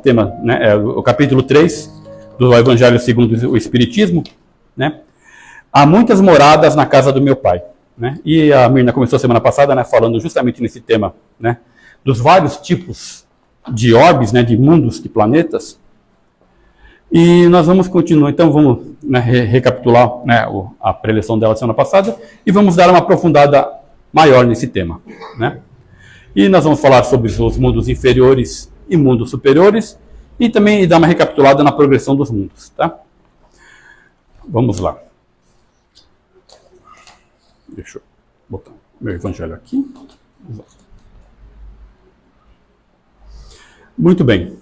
tema, né, é o capítulo 3 do Evangelho segundo o Espiritismo, né? Há muitas moradas na casa do meu pai, né? E a Mirna começou semana passada, né, falando justamente nesse tema, né, dos vários tipos de orbes, né, de mundos, de planetas. E nós vamos continuar, então vamos, né, recapitular, né, a preleção dela semana passada e vamos dar uma aprofundada maior nesse tema, né? E nós vamos falar sobre os mundos inferiores e mundos superiores e também dar uma recapitulada na progressão dos mundos, tá? Vamos lá. Deixa eu botar meu evangelho aqui. Muito bem.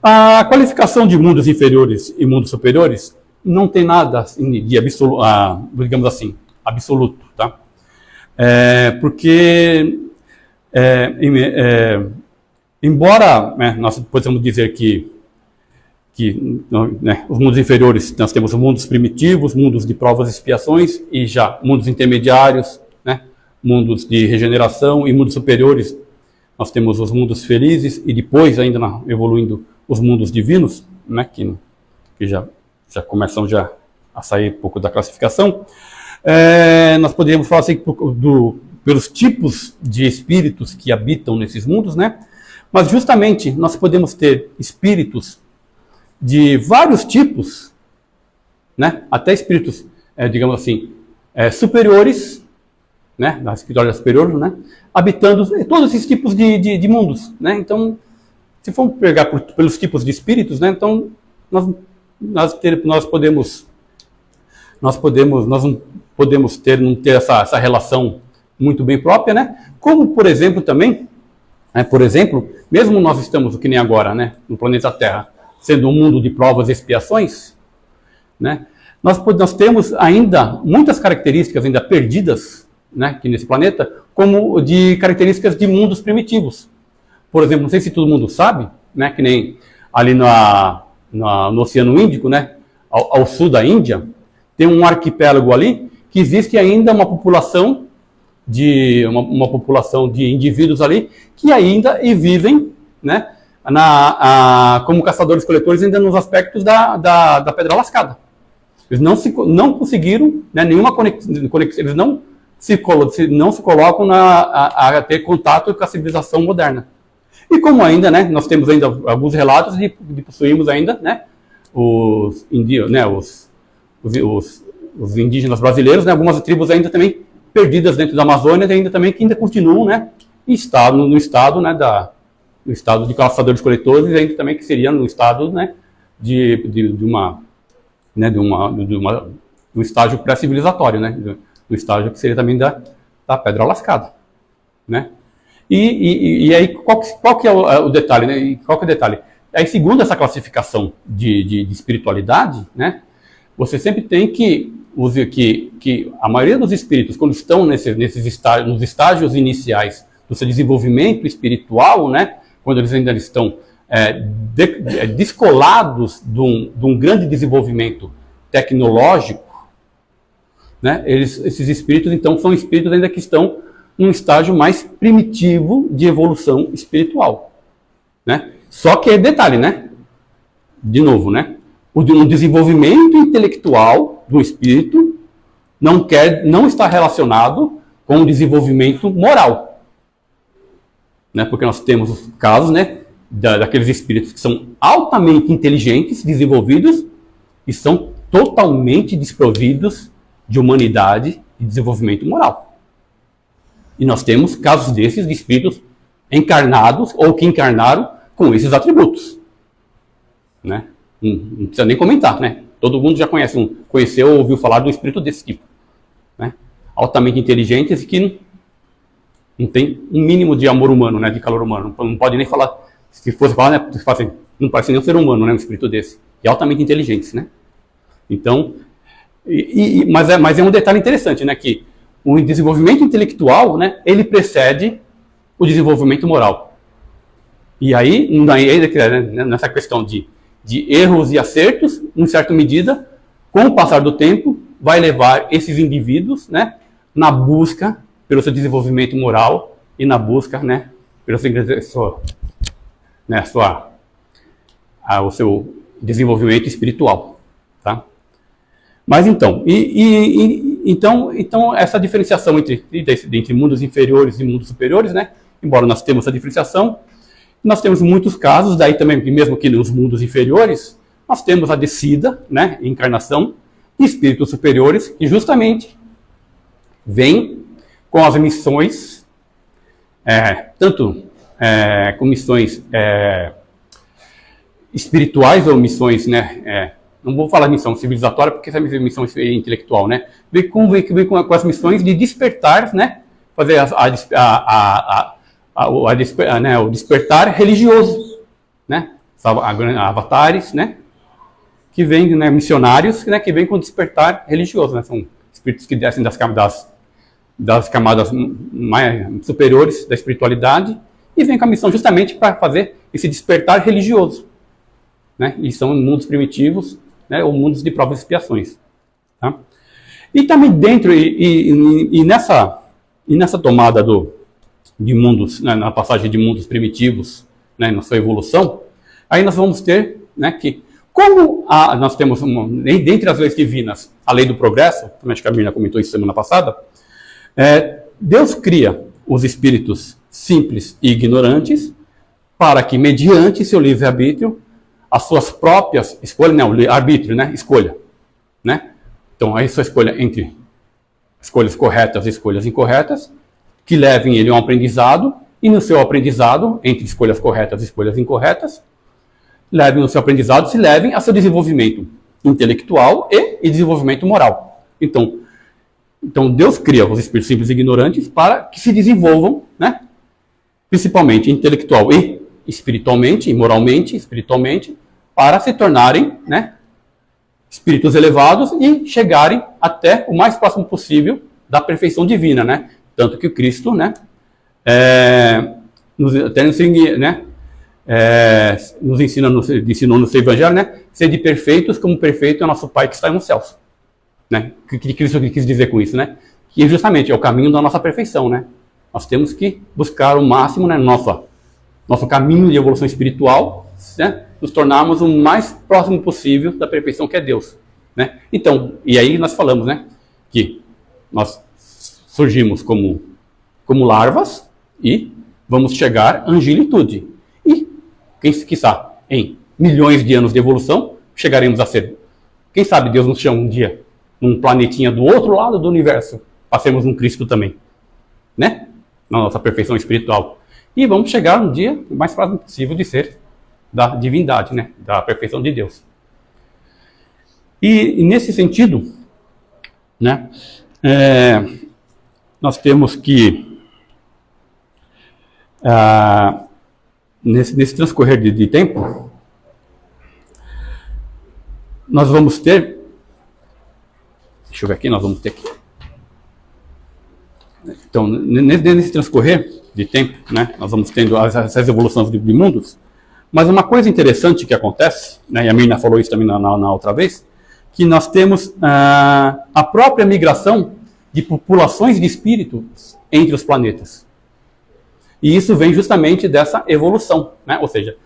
A qualificação de mundos inferiores e mundos superiores não tem nada de absoluto, digamos assim, absoluto, tá? Porque, embora, né, nós possamos dizer que né, os mundos inferiores, nós temos mundos primitivos, mundos de provas e expiações, e já mundos intermediários, né, mundos de regeneração, e mundos superiores, nós temos os mundos felizes, e depois ainda evoluindo os mundos divinos, né, que já começam já a sair um pouco da classificação. Nós poderíamos falar assim, pelos tipos de espíritos que habitam nesses mundos, né? Mas justamente nós podemos ter espíritos de vários tipos, né? Até espíritos, digamos assim, superiores, né? Da espiritualidade superior, né? Habitando todos esses tipos de mundos, né? Então, se formos pegar pelos tipos de espíritos, né? Então, nós não podemos não ter essa relação muito bem própria, né? Como, por exemplo, também, mesmo nós estamos, que nem agora, né, no planeta Terra, sendo um mundo de provas e expiações, né, nós temos ainda muitas características ainda perdidas, né, aqui nesse planeta, como de características de mundos primitivos. Por exemplo, não sei se todo mundo sabe, né, que nem ali no Oceano Índico, né, ao sul da Índia, tem um arquipélago ali que existe ainda uma população de indivíduos ali que ainda vivem, né, como caçadores-coletores ainda nos aspectos da Pedra Lascada. Eles não conseguiram, né, nenhuma conexão, eles não se colocam a ter contato com a civilização moderna. E como ainda, né, nós temos ainda alguns relatos de possuirmos ainda, né, os indígenas brasileiros, né, algumas tribos ainda também perdidas dentro da Amazônia, ainda também que ainda continuam, né, no estado, né, no estado de caçadores-coletores, ainda também que seria no estado, né, do estágio pré-civilizatório, né, do estágio que seria também da Pedra Lascada, né. E aí qual que é o detalhe, né? E qual que é o detalhe? Aí, segundo essa classificação de espiritualidade, né, você sempre tem que a maioria dos espíritos, quando estão nos estágios iniciais do seu desenvolvimento espiritual, né, quando eles ainda estão descolados de um grande desenvolvimento tecnológico, né, esses espíritos, então, são espíritos ainda que estão num estágio mais primitivo de evolução espiritual, né? Só que é detalhe, né? De novo, né? O desenvolvimento intelectual do espírito não está relacionado com o desenvolvimento moral, né? Porque nós temos os casos, né, daqueles espíritos que são altamente inteligentes, desenvolvidos e são totalmente desprovidos de humanidade e desenvolvimento moral. E nós temos casos desses de espíritos encarnados ou que encarnaram com esses atributos, né? Não precisa nem comentar, né? Todo mundo já conheceu ou ouviu falar de um espírito desse tipo, né? Altamente inteligentes e que não tem um mínimo de amor humano, né? De calor humano. Não pode nem falar, se fosse falar, né? Não parece nem um ser humano, né? Um espírito desse. E altamente inteligentes, né? Então, mas é um detalhe interessante, né? Que o desenvolvimento intelectual, né, ele precede o desenvolvimento moral. E aí, nessa questão de erros e acertos, em certa medida, com o passar do tempo, vai levar esses indivíduos, né, na busca pelo seu desenvolvimento moral e na busca, né, pela sua né, o seu desenvolvimento espiritual, tá? Mas então, então essa diferenciação entre mundos inferiores e mundos superiores, né? Embora nós temos essa diferenciação, nós temos muitos casos, daí também, mesmo que nos mundos inferiores, nós temos a descida, né, encarnação de espíritos superiores que justamente vêm com as missões, tanto com missões espirituais ou missões, né, não vou falar missão civilizatória porque essa é missão intelectual, né, vem com as missões de despertar, né, fazer o despertar religioso, né, avatares, né, que vêm, né, missionários, né, que vêm com despertar religioso, né, são espíritos que descem das camadas mais superiores da espiritualidade e vêm com a missão justamente para fazer esse despertar religioso, né, e são mundos primitivos, né, ou mundos de provas e expiações, tá? E também dentro nessa tomada de mundos, né, na passagem de mundos primitivos, né, na sua evolução, aí nós vamos ter, né, que como nós temos, dentre as leis divinas, a lei do progresso, como acho que a Mirna comentou isso semana passada, Deus cria os espíritos simples e ignorantes para que, mediante seu livre-arbítrio, as suas próprias escolhas, não, arbítrio, né, escolha, né? Então, aí sua escolha entre escolhas corretas e escolhas incorretas, que levem ele a um aprendizado, e no seu aprendizado, entre escolhas corretas e escolhas incorretas, levem o seu aprendizado, se levem a seu desenvolvimento intelectual e desenvolvimento moral. Então Deus cria os espíritos simples e ignorantes para que se desenvolvam, né, principalmente intelectual e espiritualmente, e moralmente, espiritualmente, para se tornarem, né, espíritos elevados e chegarem até o mais próximo possível da perfeição divina, né? Tanto que o Cristo, né, nos ensinou no seu Evangelho, né, ser de perfeitos como perfeito é o nosso Pai que está nos céus, né? O que Cristo quis dizer com isso, né? Que justamente é o caminho da nossa perfeição, né? Nós temos que buscar o máximo, né, nosso caminho de evolução espiritual, né, nos tornarmos o mais próximo possível da perfeição que é Deus, né? Então, e aí nós falamos, né, que nós surgimos como larvas e vamos chegar à angelitude. E, quem sabe, em milhões de anos de evolução, chegaremos a ser. Quem sabe Deus nos chama um dia, num planetinha do outro lado do universo, para sermos um Cristo também, né? Na nossa perfeição espiritual. E vamos chegar um dia o mais próximo possível de ser da divindade, né? Da perfeição de Deus. E nesse sentido, né, nós temos que, nesse transcorrer de tempo, nós vamos ter, deixa eu ver aqui, nós vamos ter aqui. Então, nesse transcorrer de tempo, né, nós vamos tendo essas evoluções de mundos, mas uma coisa interessante que acontece, né, e a Mirna falou isso também na outra vez, que nós temos a própria migração de populações de espíritos entre os planetas. E isso vem justamente dessa evolução, né? Ou seja,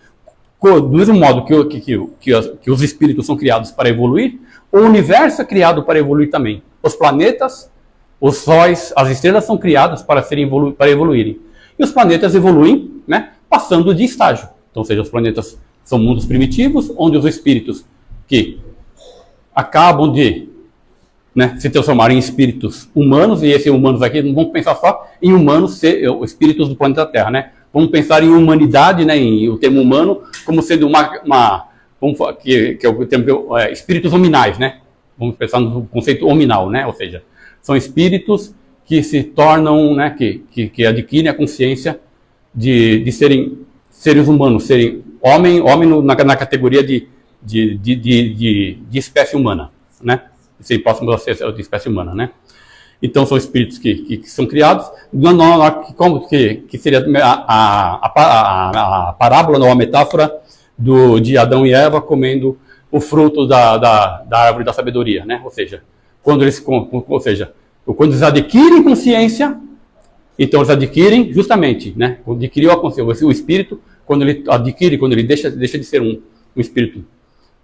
do mesmo modo que os espíritos são criados para evoluir, o universo é criado para evoluir também. Os planetas, os sóis, as estrelas são criadas para evoluírem. E os planetas evoluem, né, passando de estágio. Então, ou seja, os planetas são mundos primitivos, onde os espíritos que acabam de, né, se transformarem em espíritos humanos, e esses humanos aqui não vamos pensar só em humanos, espíritos do planeta Terra, né? Vamos pensar em humanidade, né, em o termo humano, como sendo que é o termo espíritos hominais, né? Vamos pensar no conceito hominal, né? Ou seja, são espíritos que se tornam, né, que adquirem a consciência de serem seres humanos, serem homem na categoria de espécie humana, né? Ser próximos a ser de espécie humana, né? Então são espíritos que são criados, como que seria a parábola ou a metáfora de Adão e Eva comendo o fruto da árvore da sabedoria, né? Ou seja, quando eles adquirem consciência, então eles adquirem justamente, né? Adquiriu a consciência, o espírito quando ele adquire, quando ele deixa de ser um espírito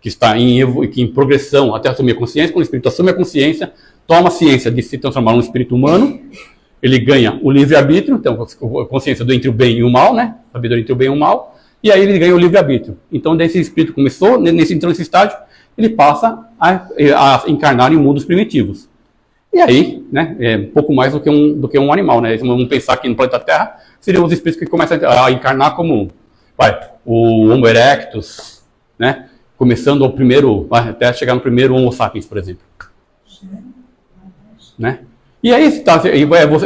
que está em progressão até assumir a consciência, quando o espírito assume a consciência, toma a ciência de se transformar num espírito humano, ele ganha o livre-arbítrio, então a consciência do entre o bem e o mal, né? Sabedoria entre o bem e o mal, e aí ele ganha o livre-arbítrio. Então, desse espírito começou, entrou nesse estágio, ele passa a encarnar em mundos primitivos. E aí, né, é um pouco mais do que um animal, né? Vamos pensar aqui no planeta Terra, seriam os espíritos que começam a encarnar como o Homo erectus, né? Começando ao primeiro, até chegar no primeiro Homo sapiens, por exemplo. Né? E aí,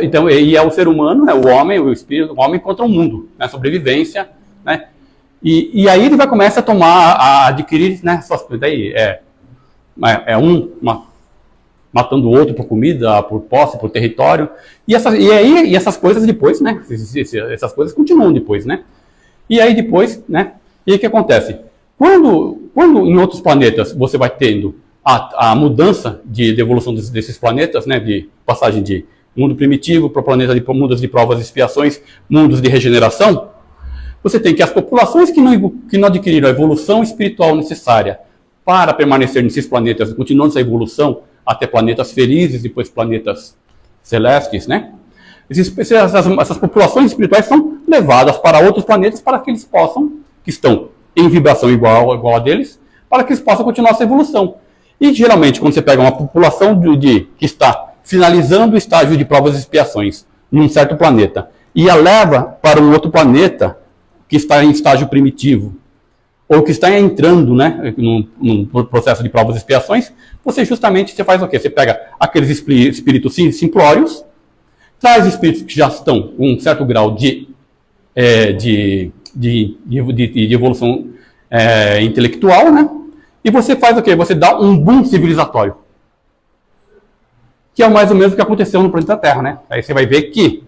então, é o ser humano, né, o homem, o espírito, o homem contra o mundo, né, sobrevivência, né? E aí ele vai começar a adquirir, né, suas coisas. Daí matando o outro por comida, por posse, por território. E essas coisas depois, né? Essas coisas continuam depois, né? E aí depois, né? E aí o que acontece? Quando em outros planetas você vai tendo a mudança de evolução desses planetas, né? De passagem de mundo primitivo para mundos de provas e expiações, mundos de regeneração, você tem que as populações que não adquiriram a evolução espiritual necessária para permanecer nesses planetas, continuando essa evolução até planetas felizes, depois planetas celestes, né? Essas populações espirituais são levadas para outros planetas para que eles possam, que estão em vibração igual a deles, para que eles possam continuar essa evolução. E geralmente, quando você pega uma população que está finalizando o estágio de provas e expiações num certo planeta e a leva para um outro planeta que está em estágio primitivo, ou que está entrando, né, num processo de provas e expiações, você faz o quê? Você pega aqueles espíritos simplórios, traz espíritos que já estão com um certo grau de evolução intelectual, né? E você faz o quê? Você dá um boom civilizatório. Que é mais ou menos o que aconteceu no planeta Terra, né? Aí você vai ver que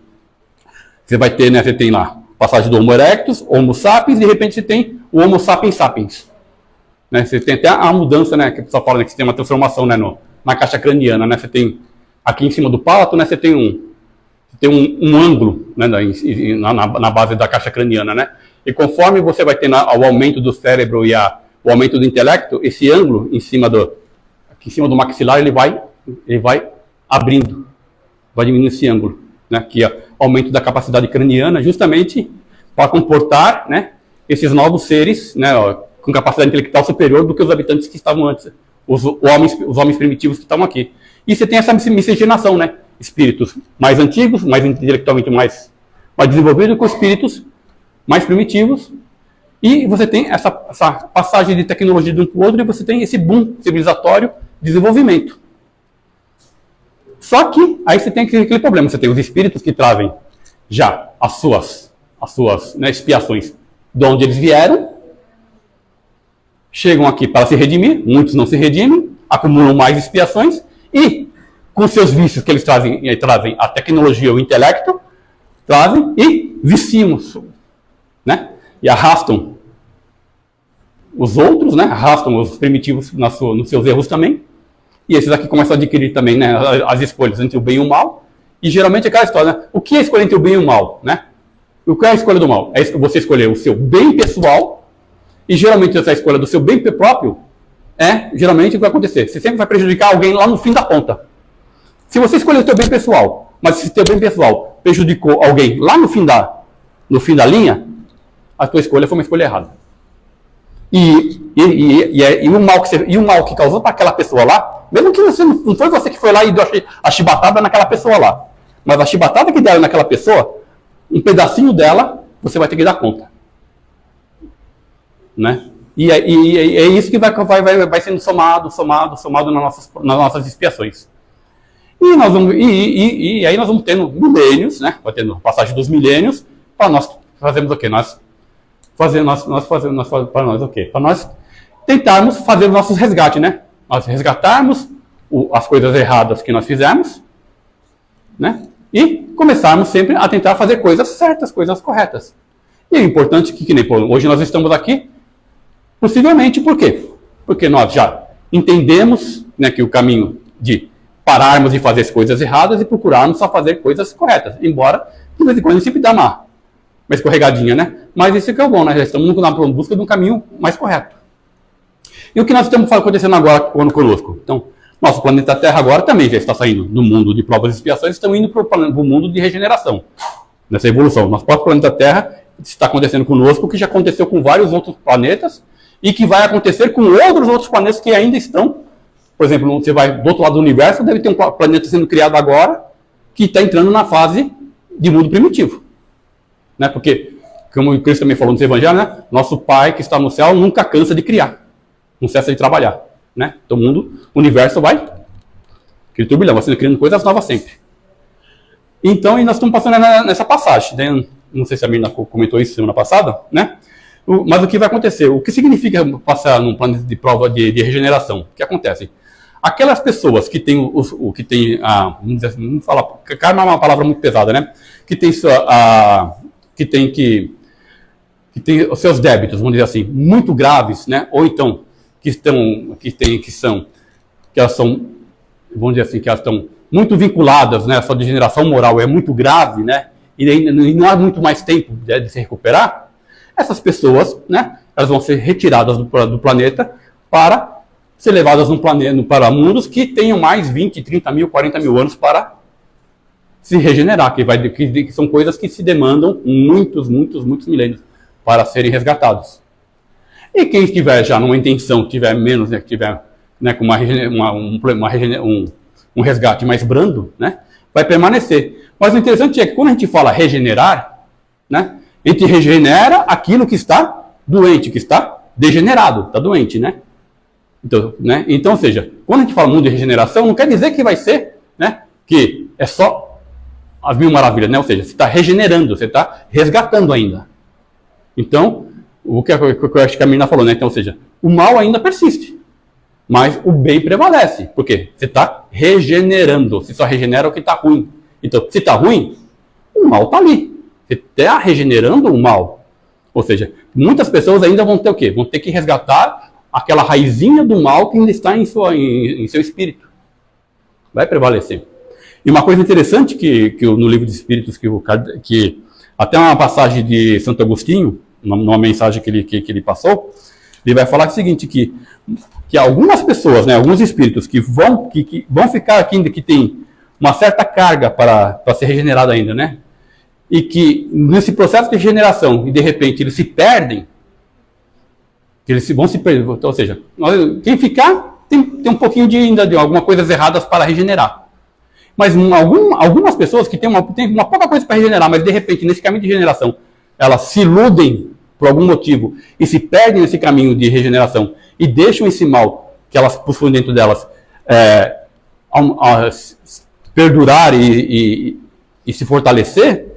você vai ter, né? Você tem lá passagem do Homo erectus, Homo sapiens, e de repente você tem o Homo sapiens sapiens. Né? Você tem até a mudança, né? Que o pessoal fala, né, que você tem uma transformação, né, na caixa craniana, né? Você tem aqui em cima do palato, né? Você tem um ângulo, né, na base da caixa craniana, né? E conforme você vai ter o aumento do cérebro e o aumento do intelecto, esse ângulo aqui em cima do maxilar, ele vai abrindo, vai diminuindo esse ângulo, né? Que é o aumento da capacidade craniana, justamente para comportar, né, esses novos seres, né, com capacidade intelectual superior do que os habitantes que estavam antes, os homens primitivos que estavam aqui. E você tem essa miscigenação, né? Espíritos mais antigos, mais intelectualmente mais desenvolvidos, com espíritos mais primitivos, e você tem essa passagem de tecnologia de um para o outro, e você tem esse boom civilizatório de desenvolvimento. Só que aí você tem aquele problema, você tem os espíritos que trazem já as suas né, expiações de onde eles vieram, chegam aqui para se redimir, muitos não se redimem, acumulam mais expiações, e com seus vícios que eles trazem a tecnologia, o intelecto, trazem e viciam-se, né? E arrastam os outros, né? Arrastam os primitivos nos seus erros também. E esses aqui começam a adquirir também, né, as escolhas entre o bem e o mal. E geralmente é aquela história, né? O que é a escolha entre o bem e o mal, né? O que é a escolha do mal? É você escolher o seu bem pessoal, e geralmente essa escolha do seu bem próprio geralmente o que vai acontecer. Você sempre vai prejudicar alguém lá no fim da ponta. Se você escolher o seu bem pessoal, mas se o seu bem pessoal prejudicou alguém lá no fim da linha, a tua escolha foi uma escolha errada. E o mal que causou para aquela pessoa lá, mesmo que não foi você que foi lá e deu a chibatada naquela pessoa lá, mas a chibatada que deram naquela pessoa, um pedacinho dela, você vai ter que dar conta. Né? E é isso que vai sendo somado nas nossas expiações. E aí nós vamos tendo milênios, né? Vai tendo passagem dos milênios, para nós fazermos o quê? Para nós o quê? Para nós tentarmos fazer os nossos resgates, né? Nós resgatarmos as coisas erradas que nós fizemos, né? E começarmos sempre a tentar fazer coisas certas, coisas corretas. E é importante que nem hoje nós estamos aqui, possivelmente por quê? Porque nós já entendemos, né, que o caminho de pararmos de fazer as coisas erradas e procurarmos só fazer coisas corretas. Embora, de vez em quando, sempre dá uma escorregadinha, né? Mas isso que é o bom, né? Já estamos na busca de um caminho mais correto. E o que nós estamos acontecendo agora conosco? Então, nosso planeta Terra agora também já está saindo do mundo de provas e expiações, estamos indo para o mundo de regeneração, nessa evolução. Nosso próprio planeta Terra está acontecendo conosco, o que já aconteceu com vários outros planetas e que vai acontecer com outros planetas que ainda estão. Por exemplo, você vai do outro lado do universo, deve ter um planeta sendo criado agora que está entrando na fase de mundo primitivo. Né? Porque, como o Cristo também falou no Evangelho, né? Nosso Pai que está no céu nunca cansa de criar, não cessa de trabalhar. Né? Então o universo vai turbilhão, vai sendo criando coisas novas sempre. Então, e nós estamos passando nessa passagem. Né? Não sei se a Mirna comentou isso semana passada, né? Mas o que vai acontecer? O que significa passar num planeta de prova de regeneração? O que acontece? Aquelas pessoas que têm vamos dizer assim, vamos falar, karma é uma palavra muito pesada, né? Que tem os seus débitos, vamos dizer assim, muito graves, né? Ou então que elas são, vamos dizer assim, que elas estão muito vinculadas, né? A sua degeneração moral é muito grave, né? E não há muito mais tempo de se recuperar. Essas pessoas, né? Elas vão ser retiradas do planeta para ser levadas para mundos que tenham mais 20, 30 mil, 40 mil anos para se regenerar, que são coisas que se demandam muitos milênios para serem resgatados. E quem estiver já numa intenção, tiver menos, né, tiver, né, com um resgate mais brando, né, vai permanecer. Mas o interessante é que quando a gente fala regenerar, né, a gente regenera aquilo que está doente, que está degenerado, está doente, né? Então, ou seja, quando a gente fala mundo de regeneração, não quer dizer que vai ser, né, que é só as mil maravilhas, né? Ou seja, você está regenerando, você está resgatando ainda. Então, o que eu acho que a Mirna falou, né? Então, ou seja, o mal ainda persiste, mas o bem prevalece. Por quê? Você está regenerando, você só regenera o que está ruim. Então, se está ruim, o mal está ali. Você está regenerando o mal. Ou seja, muitas pessoas ainda vão ter o quê? Vão ter que resgatar aquela raizinha do mal que ainda está em seu espírito. Vai prevalecer. E uma coisa interessante que no livro de Espíritos, que até uma passagem de Santo Agostinho, numa mensagem que ele passou, ele vai falar o seguinte, que algumas pessoas, né, alguns espíritos que vão ficar aqui ainda, que tem uma certa carga para ser regenerado ainda, né? E que nesse processo de regeneração, e de repente eles se perdem, que eles vão se perder, ou seja, quem ficar tem um pouquinho ainda de algumas coisas erradas para regenerar. Mas algumas pessoas que têm uma pouca coisa para regenerar, mas de repente nesse caminho de regeneração, elas se iludem por algum motivo e se perdem nesse caminho de regeneração e deixam esse mal que elas possuem dentro delas perdurar e se fortalecer,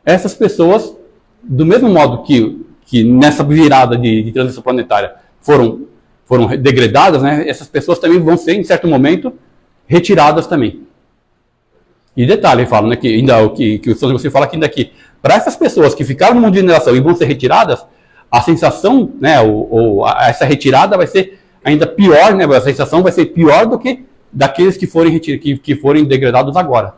essas pessoas, do mesmo modo que nessa virada de transição planetária foram degradadas, né, essas pessoas também vão ser, em certo momento, retiradas também. E detalhe, ele fala, né, que o São José fala que ainda que, para essas pessoas que ficaram no mundo de regeneração e vão ser retiradas, a sensação, né, essa retirada vai ser ainda pior, né, a sensação vai ser pior do que daqueles que forem degradados agora.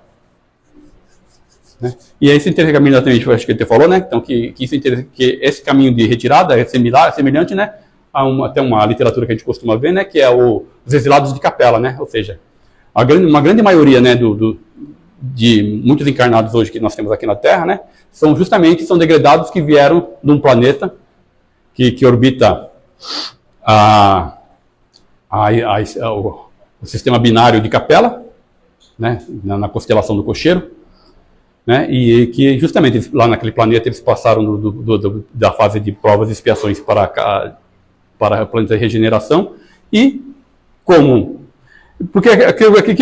Né? E aí, esse caminho também, acho que ele falou, né? Então, que esse caminho de retirada é semelhante, né? Até uma literatura que a gente costuma ver, né? Que é os exilados de capela, né? Ou seja, uma grande maioria, né? De muitos encarnados hoje que nós temos aqui na Terra, né? São degradados que vieram de um planeta que orbita o sistema binário de Capela, né? Na constelação do Cocheiro. Né, e que justamente lá naquele planeta eles passaram da fase de provas e expiações para o planeta de regeneração. E como? Porque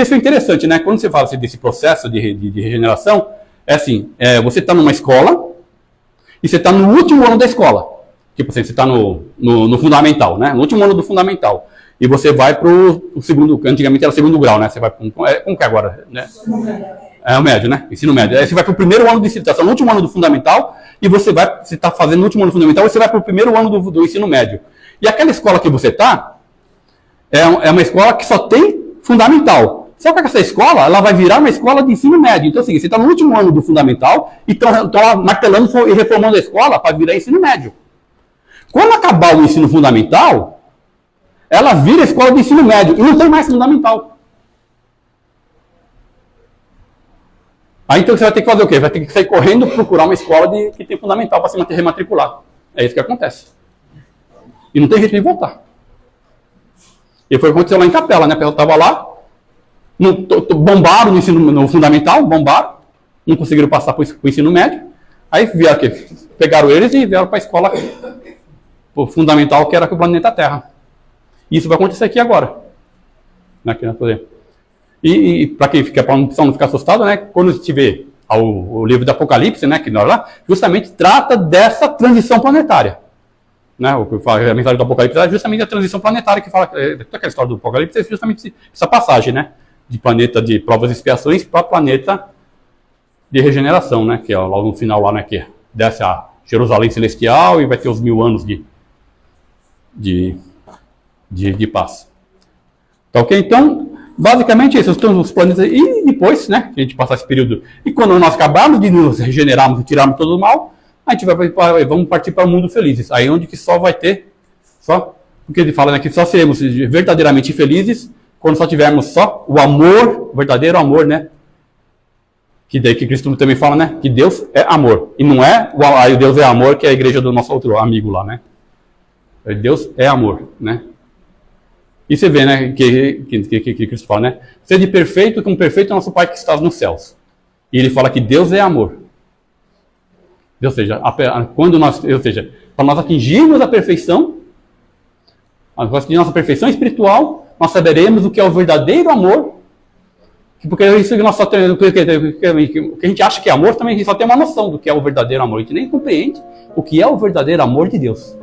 isso é interessante, né? Quando você fala desse processo de regeneração, é assim, você está numa escola e você está no último ano da escola. Tipo assim, você está no fundamental, né? No último ano do fundamental. E você vai para o segundo, antigamente era o segundo grau, né? Você vai como que é agora, né? É o médio, né? Ensino médio. Aí você vai para o primeiro ano de ensino, no último ano do fundamental, e você está fazendo no último ano do fundamental, e você vai para o primeiro ano do ensino médio. E aquela escola que você está, é uma escola que só tem fundamental. Só que essa escola, ela vai virar uma escola de ensino médio. Então, assim, você está no último ano do fundamental e estão martelando e reformando a escola para virar ensino médio. Quando acabar o ensino fundamental, ela vira escola de ensino médio e não tem mais fundamental. Aí então você vai ter que fazer o quê? Vai ter que sair correndo procurar uma escola que tem fundamental para se rematricular. É isso que acontece. E não tem jeito de voltar. E foi o que aconteceu lá em Capela, né? A pessoa estava lá, bombaram no fundamental, bombaram, não conseguiram passar para o ensino médio. Aí vieram aqui, pegaram eles e vieram para a escola fundamental, que era o planeta Terra. Isso vai acontecer aqui agora. E para quem fica, para não ficar assustado, né? Quando a gente vê o livro do Apocalipse, né? Que nós lá, justamente trata dessa transição planetária. Né, o que fala, a mensagem do Apocalipse é justamente a transição planetária que fala, toda aquela história do Apocalipse é justamente essa passagem, né, de planeta de provas e expiações para planeta de regeneração, né, que é lá no final lá, né, que desce a Jerusalém celestial e vai ter os 1000 anos de paz. Tá ok? Então, basicamente isso, os planetas, e depois, né, que a gente passar esse período, e quando nós acabarmos de nos regenerarmos e tirarmos todo o mal, a gente vamos partir para o mundo felizes. Aí onde que só vai ter, porque ele fala, né, que só seremos verdadeiramente felizes quando só tivermos só o amor, o verdadeiro amor, né? Que daí que Cristo também fala, né? Que Deus é amor. E não é o Deus é amor, que é a igreja do nosso outro amigo lá, né? Deus é amor, né? E você vê, né, que Cristo fala, né? Sede perfeito como perfeito é nosso Pai que está nos céus. E ele fala que Deus é amor. Ou seja, para nós atingirmos a perfeição, nossa perfeição espiritual, nós saberemos o que é o verdadeiro amor, porque isso que nós só temos, o que a gente acha que é amor, também a gente só tem uma noção do que é o verdadeiro amor, a gente nem compreende o que é o verdadeiro amor de Deus.